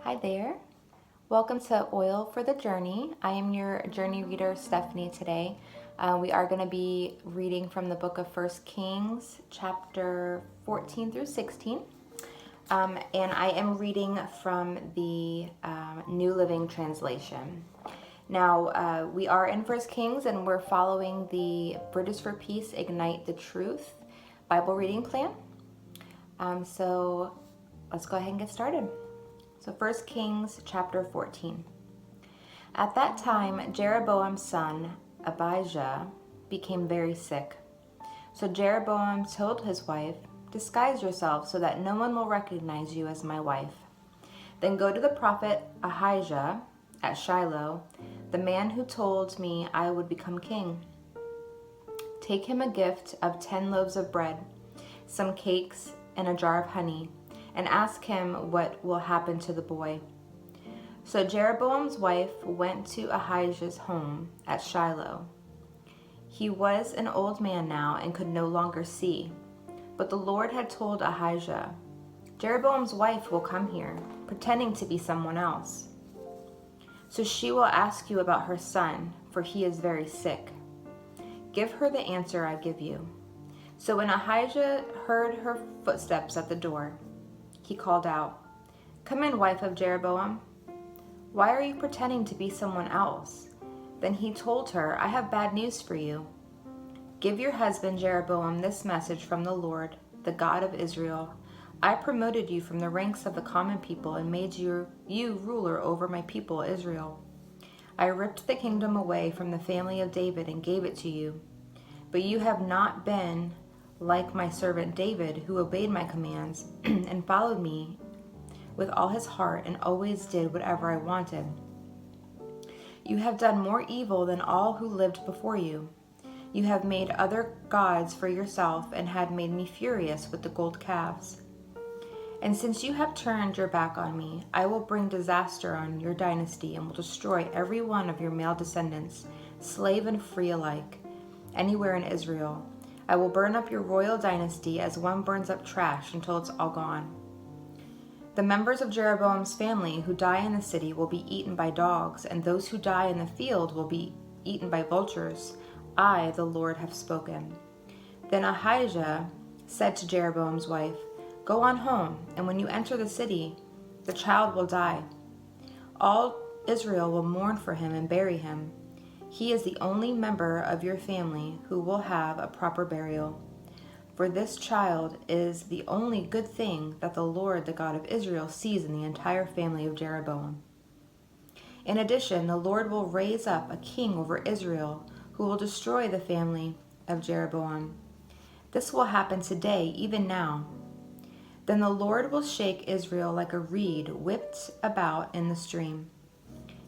Hi there. Welcome to Oil for the Journey. I am your journey reader, Stephanie, today. We are going to be reading from the book of First Kings, chapter 14 through 16. And I am reading from the New Living Translation. Now, we are in First Kings and we're following the Bridges for Peace Ignite the Truth Bible reading plan. So let's go ahead and get started. So 1 Kings chapter 14. At that time, Jeroboam's son, Abijah, became very sick. So Jeroboam told his wife, "Disguise yourself so that no one will recognize you as my wife. Then go to the prophet Ahijah at Shiloh, the man who told me I would become king. Take him a gift of 10 loaves of bread, some cakes, and a jar of honey, and ask him what will happen to the boy." So Jeroboam's wife went to Ahijah's home at Shiloh. He was an old man now and could no longer see. But the Lord had told Ahijah, "Jeroboam's wife will come here, pretending to be someone else. So she will ask you about her son, for he is very sick. Give her the answer I give you." So when Ahijah heard her footsteps at the door, he called out, "Come in, wife of Jeroboam. Why are you pretending to be someone else?" Then he told her, "I have bad news for you. Give your husband Jeroboam this message from the Lord, the God of Israel. I promoted you from the ranks of the common people and made you ruler over my people Israel. I ripped the kingdom away from the family of David and gave it to you. But you have not been like my servant David, who obeyed my commands and followed me with all his heart and always did whatever I wanted. You have done more evil than all who lived before you. You have made other gods for yourself and had made me furious with the gold calves. And since you have turned your back on me, I will bring disaster on your dynasty and will destroy every one of your male descendants, slave and free alike, anywhere in Israel. I will burn up your royal dynasty as one burns up trash until it's all gone. The members of Jeroboam's family who die in the city will be eaten by dogs, and those who die in the field will be eaten by vultures. I, the Lord, have spoken." Then Ahijah said to Jeroboam's wife, "Go on home, and when you enter the city, the child will die. All Israel will mourn for him and bury him. He is the only member of your family who will have a proper burial. For this child is the only good thing that the Lord, the God of Israel, sees in the entire family of Jeroboam. In addition, the Lord will raise up a king over Israel who will destroy the family of Jeroboam. This will happen today, even now. Then the Lord will shake Israel like a reed whipped about in the stream.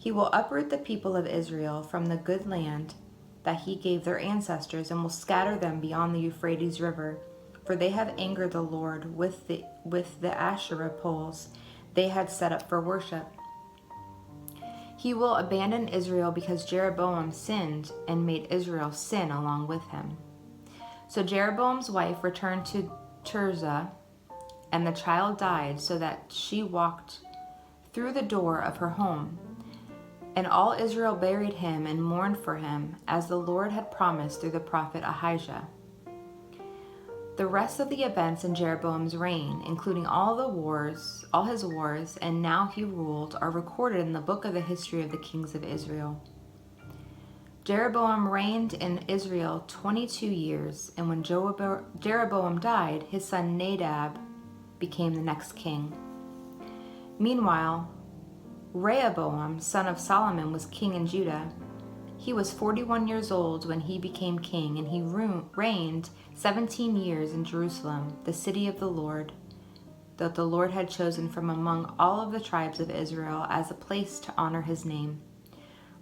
He will uproot the people of Israel from the good land that he gave their ancestors and will scatter them beyond the Euphrates River, for they have angered the Lord with the Asherah poles they had set up for worship. He will abandon Israel because Jeroboam sinned and made Israel sin along with him." So Jeroboam's wife returned to Tirzah, and the child died so that she walked through the door of her home. And all Israel buried him and mourned for him, as the Lord had promised through the prophet Ahijah. The rest of the events in Jeroboam's reign, including all his wars, and now he ruled, are recorded in the book of the history of the kings of Israel. Jeroboam reigned in Israel 22 years, and when Jeroboam died, his son Nadab became the next king. Meanwhile, Rehoboam, son of Solomon, was king in Judah. He was 41 years old when he became king, and he reigned 17 years in Jerusalem, the city of the Lord, that the Lord had chosen from among all of the tribes of Israel as a place to honor his name.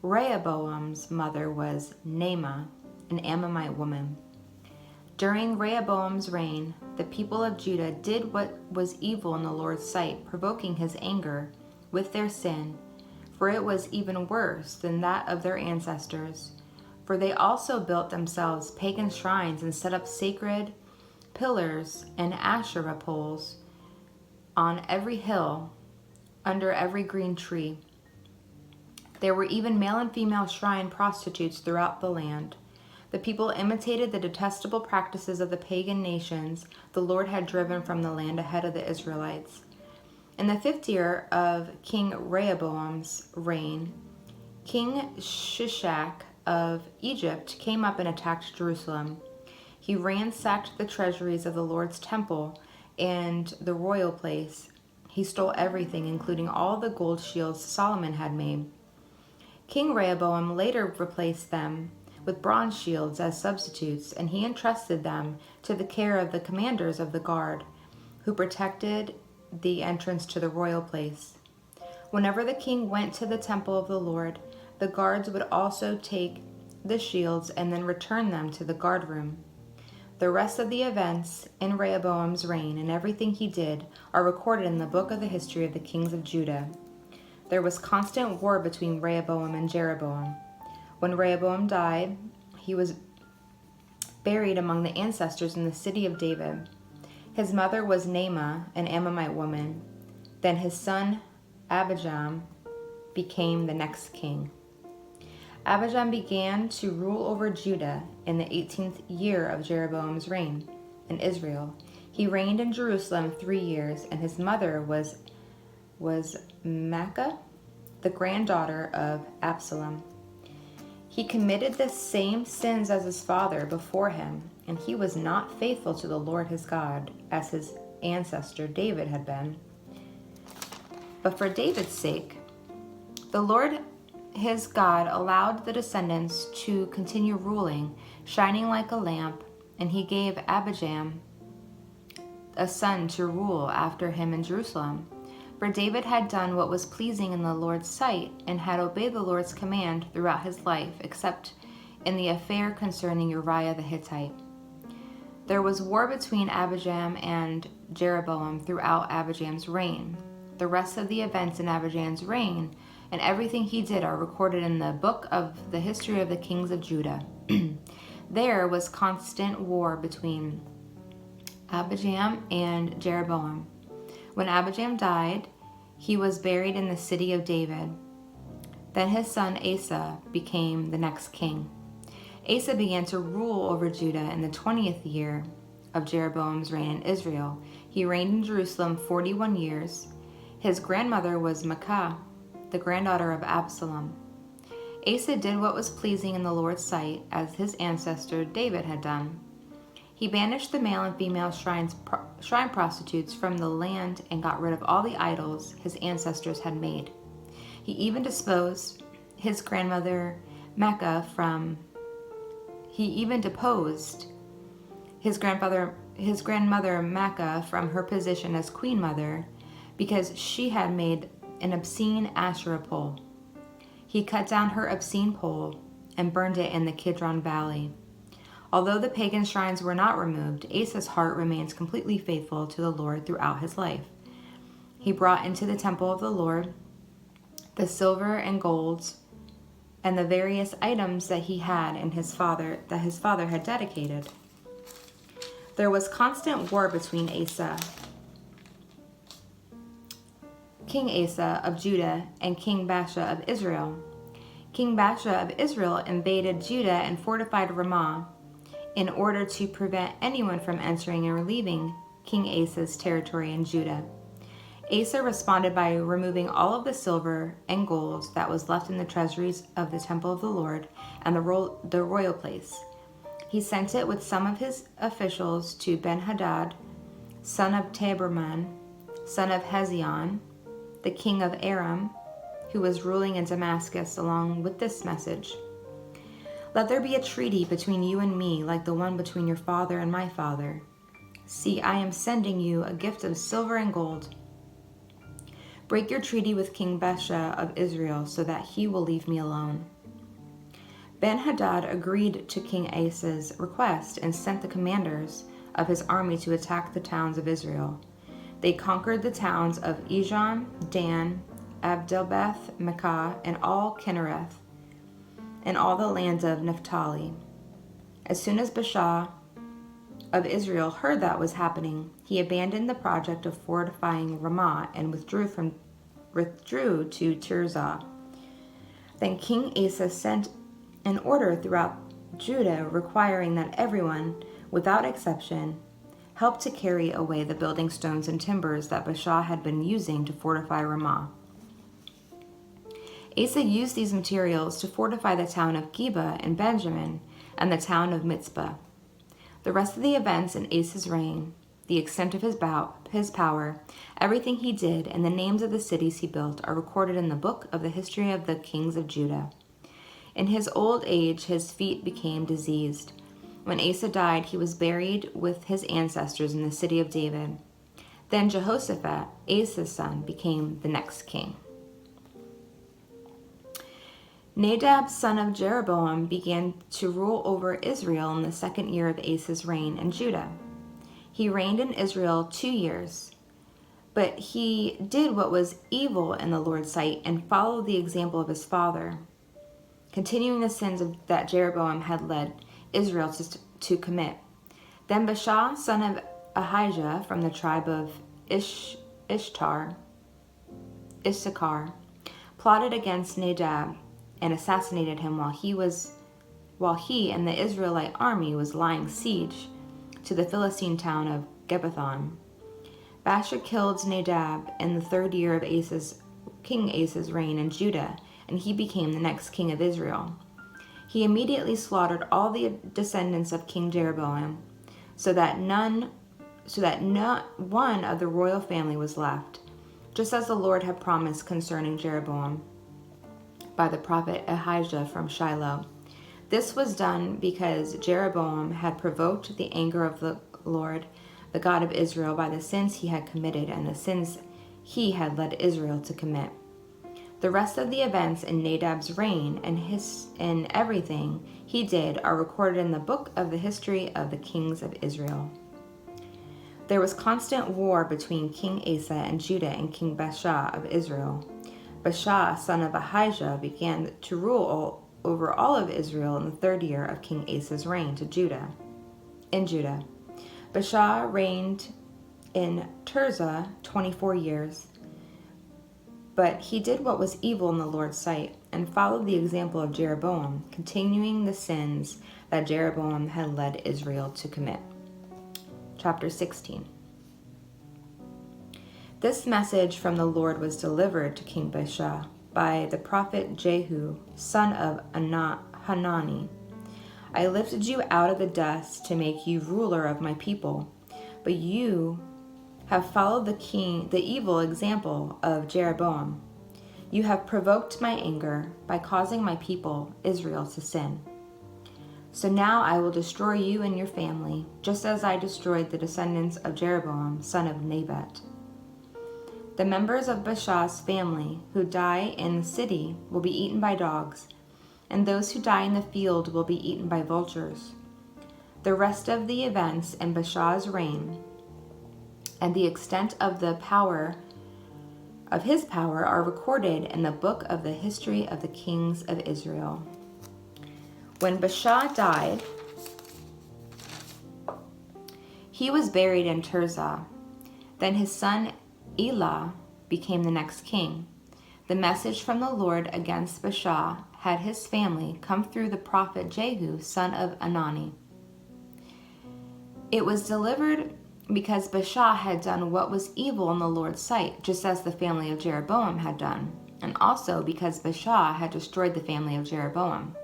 Rehoboam's mother was Naamah, an Ammonite woman. During Rehoboam's reign, the people of Judah did what was evil in the Lord's sight, provoking his anger with their sin, for it was even worse than that of their ancestors. For they also built themselves pagan shrines and set up sacred pillars and Asherah poles on every hill under every green tree. There were even male and female shrine prostitutes throughout the land. The people imitated the detestable practices of the pagan nations the Lord had driven from the land ahead of the Israelites. In the 5th year of King Rehoboam's reign, King Shishak of Egypt came up and attacked Jerusalem. He ransacked the treasuries of the Lord's temple and the royal place. He stole everything, including all the gold shields Solomon had made. King Rehoboam later replaced them with bronze shields as substitutes, and he entrusted them to the care of the commanders of the guard, who protected the entrance to the royal place. Whenever the king went to the temple of the Lord, the guards would also take the shields and then return them to the guard room. The rest of the events in Rehoboam's reign and everything he did are recorded in the book of the history of the kings of Judah. There was constant war between Rehoboam and Jeroboam. When Rehoboam died, he was buried among the ancestors in the city of David. His mother was Naamah, an Ammonite woman. Then his son Abijam became the next king. Abijam began to rule over Judah in the 18th year of Jeroboam's reign in Israel. He reigned in Jerusalem 3 years, and his mother was Maacah, the granddaughter of Absalom. He committed the same sins as his father before him, and he was not faithful to the Lord his God, as his ancestor David had been. But for David's sake, the Lord his God allowed the descendants to continue ruling, shining like a lamp, and he gave Abijam a son to rule after him in Jerusalem. For David had done what was pleasing in the Lord's sight, and had obeyed the Lord's command throughout his life, except in the affair concerning Uriah the Hittite. There was war between Abijam and Jeroboam throughout Abijam's reign. The rest of the events in Abijam's reign and everything he did are recorded in the book of the history of the kings of Judah. There was constant war between Abijam and Jeroboam. When Abijam died, he was buried in the city of David. Then his son Asa became the next king. Asa began to rule over Judah in the 20th year of Jeroboam's reign in Israel. He reigned in Jerusalem 41 years. His grandmother was Maacah, the granddaughter of Absalom. Asa did what was pleasing in the Lord's sight, as his ancestor David had done. He banished the male and female shrine prostitutes from the land and got rid of all the idols his ancestors had made. He even deposed his grandmother Maacah from her position as queen mother, because she had made an obscene Asherah pole. He cut down her obscene pole and burned it in the Kidron Valley. Although the pagan shrines were not removed, Asa's heart remains completely faithful to the Lord throughout his life. He brought into the temple of the Lord the silver and gold and the various items that his father had dedicated. There was constant war between King Asa of Judah and King Baasha of Israel. King Baasha of Israel invaded Judah and fortified Ramah in order to prevent anyone from entering or leaving King Asa's territory in Judah. Asa responded by removing all of the silver and gold that was left in the treasuries of the temple of the Lord and the royal place. He sent it with some of his officials to Ben-Hadad, son of Taberman, son of Hezion, the king of Aram, who was ruling in Damascus, along with this message: "Let there be a treaty between you and me, like the one between your father and my father. See, I am sending you a gift of silver and gold. Break your treaty with King Baasha of Israel, so that he will leave me alone." Ben-Hadad agreed to King Asa's request and sent the commanders of his army to attack the towns of Israel. They conquered the towns of Ijon, Dan, Abdelbeth, Maacah, and all Kinnereth, and all the land of Naphtali. As soon as Baasha of Israel heard that was happening, he abandoned the project of fortifying Ramah and withdrew from withdrew to Tirzah. Then King Asa sent an order throughout Judah requiring that everyone, without exception, help to carry away the building stones and timbers that Baasha had been using to fortify Ramah. Asa used these materials to fortify the town of Geba in Benjamin and the town of Mizpah. The rest of the events in Asa's reign, the extent of his power, everything he did, and the names of the cities he built are recorded in the book of the history of the kings of Judah. In his old age, his feet became diseased. When Asa died, he was buried with his ancestors in the city of David. Then Jehoshaphat, Asa's son, became the next king. Nadab, son of Jeroboam, began to rule over Israel in the 2nd year of Asa's reign in Judah. He reigned in Israel 2 years, but he did what was evil in the Lord's sight and followed the example of his father, continuing the sins that Jeroboam had led Israel to commit. Then Baasha, son of Ahijah, from the tribe of Issachar, plotted against Nadab and assassinated him while he and the Israelite army was laying siege to the Philistine town of Gibbethon. Baasha killed Nadab in the 3rd year of King Asa's reign in Judah, and he became the next king of Israel. He immediately slaughtered all the descendants of King Jeroboam, so that not one of the royal family was left, just as the Lord had promised concerning Jeroboam by the prophet Ahijah from Shiloh. This was done because Jeroboam had provoked the anger of the Lord, the God of Israel, by the sins he had committed and the sins he had led Israel to commit. The rest of the events in Nadab's reign and everything he did are recorded in the book of the history of the kings of Israel. There was constant war between King Asa and Judah and King Baasha of Israel. Baasha, son of Ahijah, began to rule over all of Israel in the 3rd year of King Asa's reign in Judah. Baasha reigned in Tirzah 24 years, but he did what was evil in the Lord's sight and followed the example of Jeroboam, continuing the sins that Jeroboam had led Israel to commit. Chapter 16. This message from the Lord was delivered to King Baasha by the prophet Jehu, son of Hanani. I lifted you out of the dust to make you ruler of my people, but you have followed the evil example of Jeroboam. You have provoked my anger by causing my people, Israel, to sin. So now I will destroy you and your family, just as I destroyed the descendants of Jeroboam, son of Nebat. The members of Baasha's family who die in the city will be eaten by dogs, and those who die in the field will be eaten by vultures. The rest of the events in Baasha's reign and the extent of his power are recorded in the book of the history of the kings of Israel. When Baasha died, he was buried in Tirzah. Then his son Elah became the next king. The message from the Lord against Baasha had his family come through the prophet Jehu, son of Hanani. It was delivered because Baasha had done what was evil in the Lord's sight, just as the family of Jeroboam had done, and also because Baasha had destroyed the family of Jeroboam.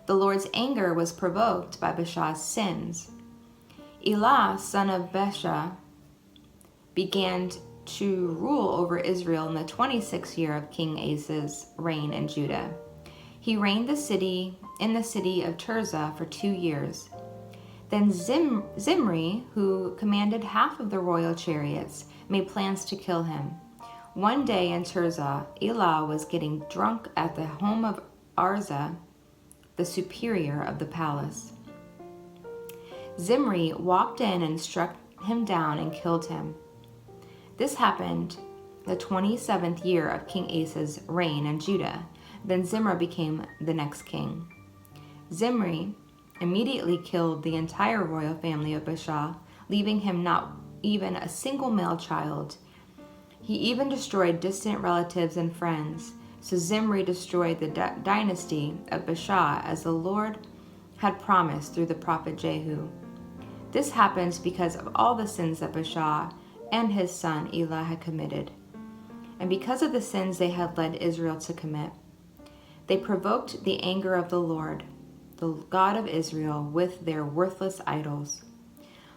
The Lord's anger was provoked by Baasha's sins. Elah, son of Baasha, began to rule over Israel in the 26th year of King Asa's reign in Judah. He reigned in the city of Tirzah for 2 years. Then Zimri, who commanded half of the royal chariots, made plans to kill him. One day in Tirzah, Elah was getting drunk at the home of Arza, the superior of the palace. Zimri walked in and struck him down and killed him. This happened the 27th year of King Asa's reign in Judah. Then Zimri became the next king. Zimri immediately killed the entire royal family of Baasha, leaving him not even a single male child. He even destroyed distant relatives and friends. So Zimri destroyed the dynasty of Baasha as the Lord had promised through the prophet Jehu. This happened because of all the sins that Baasha and his son Elah had committed, and because of the sins they had led Israel to commit. They provoked the anger of the Lord, the God of Israel, with their worthless idols.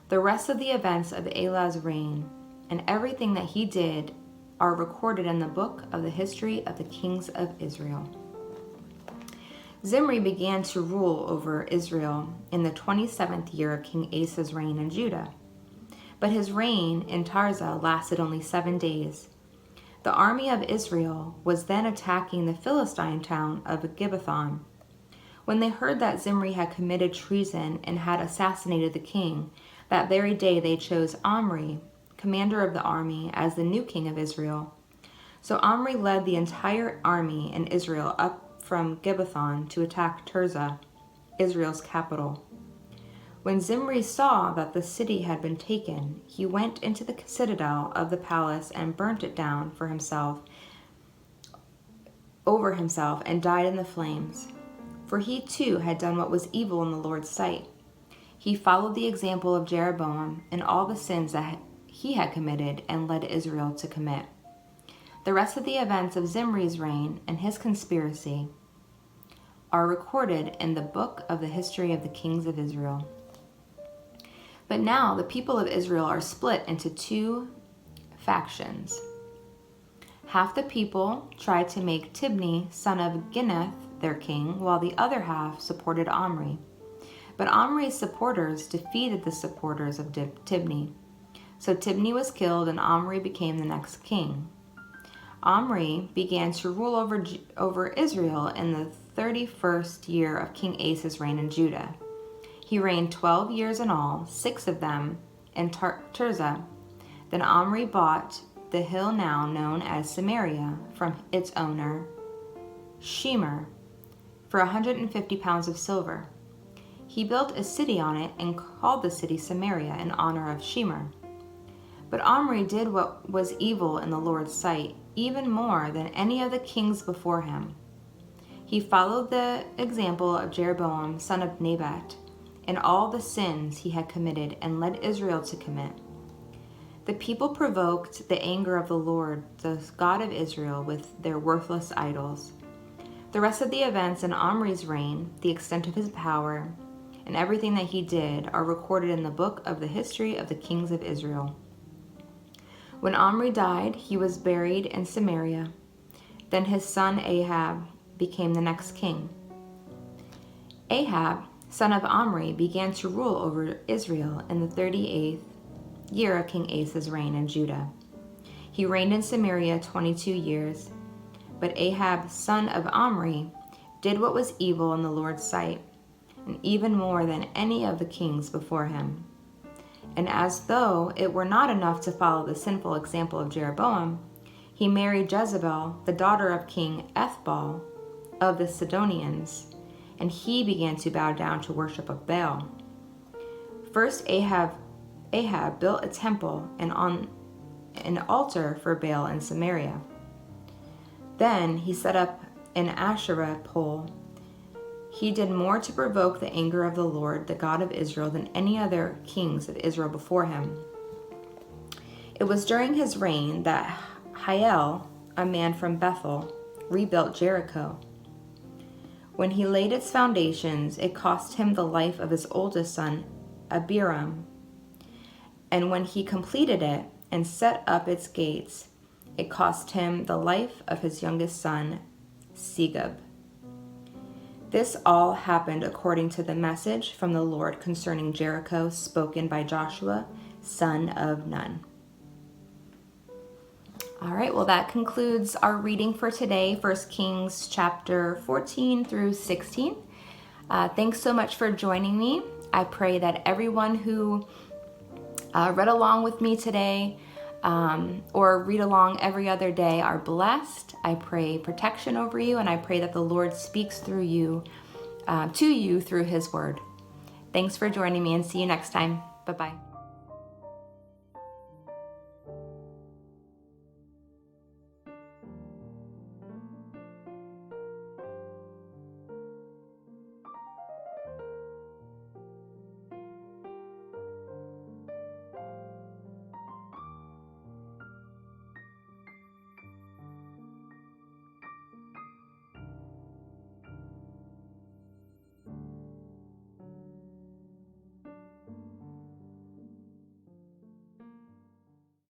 The rest of the events of Elah's reign and everything that he did are recorded in the book of the history of the kings of Israel. Zimri began to rule over Israel in the 27th year of King Asa's reign in Judah. But his reign in Tirzah lasted only 7 days. The army of Israel was then attacking the Philistine town of Gibbethon. When they heard that Zimri had committed treason and had assassinated the king, that very day they chose Omri, commander of the army, as the new king of Israel. So Omri led the entire army in Israel up from Gibbethon to attack Tirzah, Israel's capital. When Zimri saw that the city had been taken, he went into the citadel of the palace and burnt it down over himself and died in the flames. For he too had done what was evil in the Lord's sight. He followed the example of Jeroboam and all the sins that he had committed and led Israel to commit. The rest of the events of Zimri's reign and his conspiracy are recorded in the book of the history of the kings of Israel. But now the people of Israel are split into 2 factions. Half the people tried to make Tibni, son of Ginneth, their king, while the other half supported Omri. But Omri's supporters defeated the supporters of Tibni. So Tibni was killed and Omri became the next king. Omri began to rule over Israel in the 31st year of King Asa's reign in Judah. He reigned 12 years in all, 6 of them in Tirzah. Then Omri bought the hill now known as Samaria from its owner, Shemer, for 150 pounds of silver. He built a city on it and called the city Samaria in honor of Shemer. But Omri did what was evil in the Lord's sight, even more than any of the kings before him. He followed the example of Jeroboam, son of Nebat, in all the sins he had committed and led Israel to commit. The people provoked the anger of the Lord, the God of Israel, with their worthless idols. The rest of the events in Omri's reign, the extent of his power, and everything that he did are recorded in the book of the history of the kings of Israel. When Omri died, he was buried in Samaria. Then his son Ahab became the next king. Ahab, son of Omri, began to rule over Israel in the 38th year of King Asa's reign in Judah. He reigned in Samaria 22 years. But Ahab, son of Omri, did what was evil in the Lord's sight, and even more than any of the kings before him. And as though it were not enough to follow the sinful example of Jeroboam, he married Jezebel, the daughter of King Ethbaal of the Sidonians, and he began to bow down to worship of Baal. First Ahab built a temple and on an altar for Baal in Samaria. Then he set up an Asherah pole. He did more to provoke the anger of the Lord, the God of Israel, than any other kings of Israel before him. It was during his reign that Hiel, a man from Bethel, rebuilt Jericho. When he laid its foundations, it cost him the life of his oldest son, Abiram. And when he completed it and set up its gates, it cost him the life of his youngest son, Segub. This all happened according to the message from the Lord concerning Jericho spoken by Joshua, son of Nun. All right, well, that concludes our reading for today, 1 Kings chapter 14 through 16. Thanks so much for joining me. I pray that everyone who read along with me today or read along every other day are blessed. I pray protection over you, and I pray that the Lord speaks through you, to you through his word. Thanks for joining me, and see you next time. Bye-bye.